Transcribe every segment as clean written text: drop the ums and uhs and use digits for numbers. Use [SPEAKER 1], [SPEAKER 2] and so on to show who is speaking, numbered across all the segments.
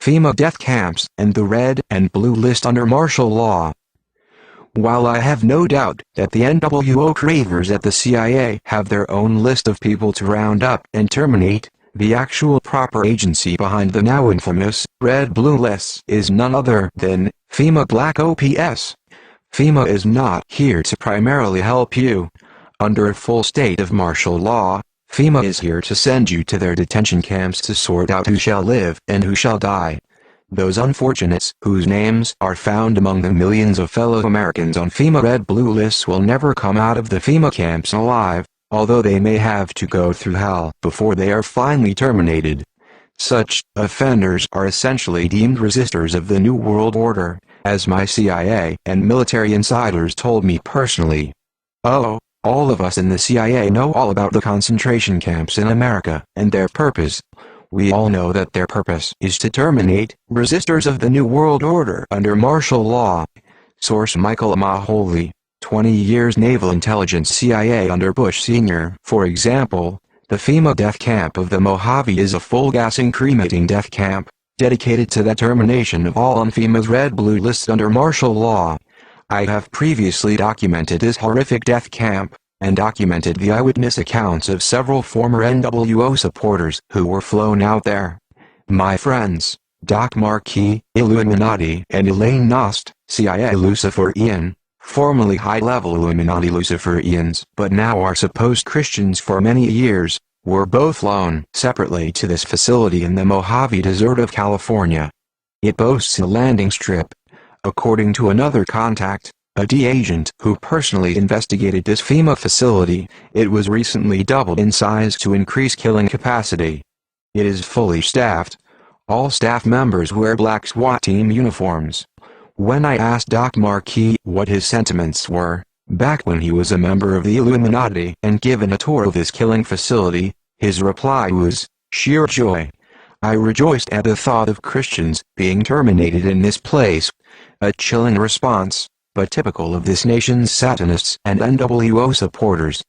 [SPEAKER 1] FEMA death camps, and the red and blue list under martial law. While I have no doubt that the NWO cravers at the CIA have their own list of people to round up and terminate, the actual proper agency behind the now infamous red-blue lists is none other than FEMA Black Ops. FEMA is not here to primarily help you. Under a full state of martial law, FEMA is here to send you to their detention camps to sort out who shall live and who shall die. Those unfortunates whose names are found among the millions of fellow Americans on FEMA red-blue lists will never come out of the FEMA camps alive, although they may have to go through hell before they are finally terminated. Such offenders are essentially deemed resistors of the New World Order, as my CIA and military insiders told me personally. Oh, all of us in the CIA know all about the concentration camps in America and their purpose. We all know that their purpose is to terminate resistors of the New World Order under martial law. Source: Michael Mahoney, 20 years Naval Intelligence CIA under Bush Sr. For example, the FEMA death camp of the Mojave is a full-gassing cremating death camp, dedicated to the termination of all on FEMA's red-blue list under martial law. I have previously documented this horrific death camp, and documented the eyewitness accounts of several former NWO supporters who were flown out there. My friends, Doc Marquis, Illuminati, and Elaine Nost, CIA Luciferian, formerly high-level Illuminati Luciferians but now are supposed Christians for many years, were both flown separately to this facility in the Mojave Desert of California. It boasts a landing strip. According to another contact, a D agent who personally investigated this FEMA facility, it was recently doubled in size to increase killing capacity. It is fully staffed. All staff members wear black SWAT team uniforms. When I asked Doc Marquis what his sentiments were, back when he was a member of the Illuminati and given a tour of this killing facility, his reply was, "Sheer joy. I rejoiced at the thought of Christians being terminated in this place." A chilling response, but typical of this nation's Satanists and NWO supporters.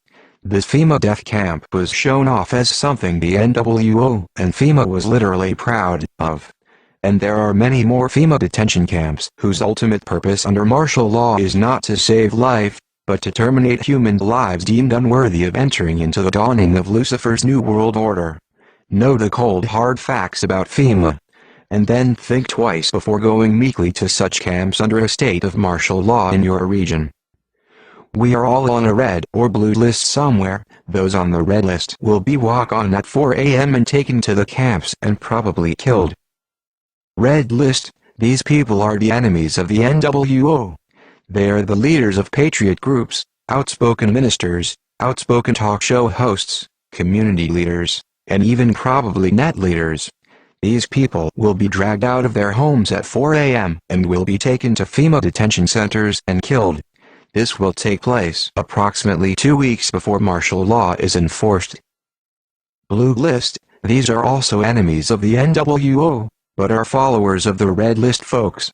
[SPEAKER 1] This FEMA death camp was shown off as something the NWO and FEMA was literally proud of. And there are many more FEMA detention camps whose ultimate purpose under martial law is not to save life, but to terminate human lives deemed unworthy of entering into the dawning of Lucifer's New World Order. Know the cold hard facts about FEMA, and then think twice before going meekly to such camps under a state of martial law in your region. We are all on a red or blue list somewhere. Those on the red list will be walked on at 4 a.m. and taken to the camps and probably killed. Red list: these people are the enemies of the NWO. They are the leaders of patriot groups, outspoken ministers, outspoken talk show hosts, community leaders, and even probably net leaders. These people will be dragged out of their homes at 4 a.m. and will be taken to FEMA detention centers and killed. This will take place approximately 2 weeks before martial law is enforced. Blue list: these are also enemies of the NWO, but are followers of the red list folks.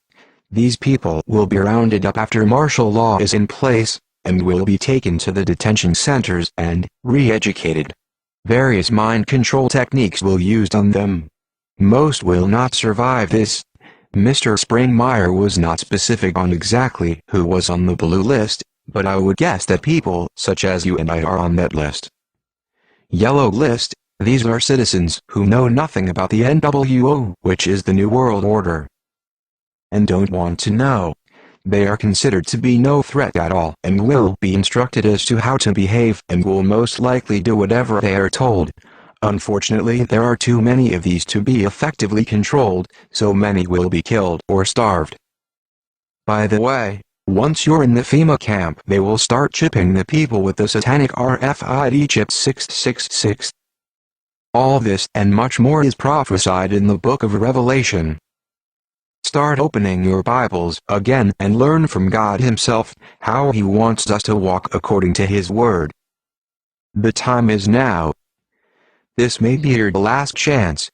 [SPEAKER 1] These people will be rounded up after martial law is in place, and will be taken to the detention centers and re-educated. Various mind control techniques will be used on them. Most will not survive this. Mr. Springmeyer was not specific on exactly who was on the blue list, but I would guess that people such as you and I are on that list. Yellow list: these are citizens who know nothing about the NWO, which is the New World Order, and don't want to know. They are considered to be no threat at all and will be instructed as to how to behave and will most likely do whatever they are told. Unfortunately, there are too many of these to be effectively controlled, so many will be killed or starved. By the way, once you're in the FEMA camp, they will start chipping the people with the satanic RFID chip 666. All this and much more is prophesied in the book of Revelation. Start opening your Bibles again and learn from God Himself how He wants us to walk according to His Word. The time is now. This may be your last chance